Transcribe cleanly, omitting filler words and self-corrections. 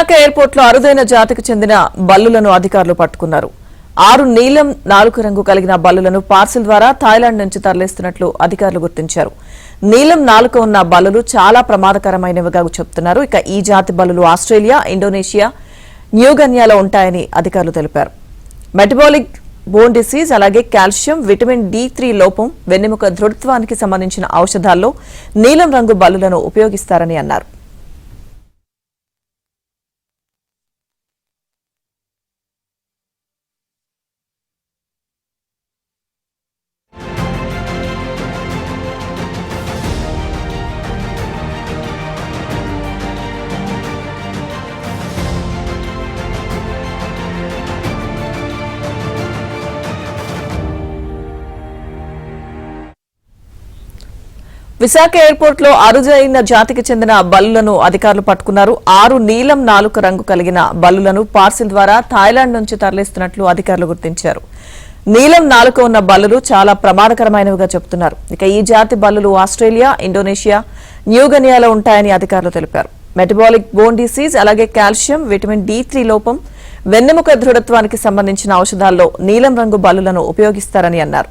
Visakha airport లో అరుదైన జాతికి చెందిన బల్లులను అధికారులు పట్టుకున్నారు. 6 నీలం 4 రంగు కలిగిన బల్లులను పార్సిల్ ద్వారా థాయిలాండ్ నుంచి తరలిస్తున్నట్లు అధికారులు గుర్తించారు. నీలం 4 ఉన్న బల్లులు చాలా ప్రమాదకరమైనవిగా చెబుతున్నారు. ఇక ఈ జాతి బల్లులు ఆస్ట్రేలియా, ఇండోనేషియా, న్యూగినియాలో ఉంటాయని అధికారులు తెలిపారు. మెటబాలిక్ బోన్ డిసీజ్, అలాగే కాల్షియం, విటమిన్ D3 లోపం, వెన్నెముక దృఢత్వానికి సంబంధించిన ఔషధాల్లో నీలం రంగు బల్లులను ఉపయోగిస్తారని అన్నారు. విశాఖ ఎయిర్పోర్ట్ లో అరుదైన జాతికి చెందిన బల్లులను అధికారులు పట్టుకున్నారు. 6 నీలం 4 రంగు కలిగిన బల్లులను పార్సిల్ ద్వారా థాయిలాండ్ నుంచి తరలిస్తున్నట్లు అధికారులు గుర్తించారు. నీలం 4 ఉన్న బల్లులు చాలా ప్రమాదకరమైనవిగా చెబుతున్నారు. ఇక ఈ జాతి బల్లులు ఆస్ట్రేలియా, ఇండోనేషియా, న్యూగినియాలో ఉంటాయని అధికారులు తెలిపారు. మెటబాలిక్ బోన్ డిసీజ్, అలాగే కాల్షియం, విటమిన్ D3 లోపం, వెన్నెముక దృఢత్వానికి సంబంధించిన ఔషధాల్లో నీలం రంగు బల్లులను ఉపయోగిస్తారని అన్నారు.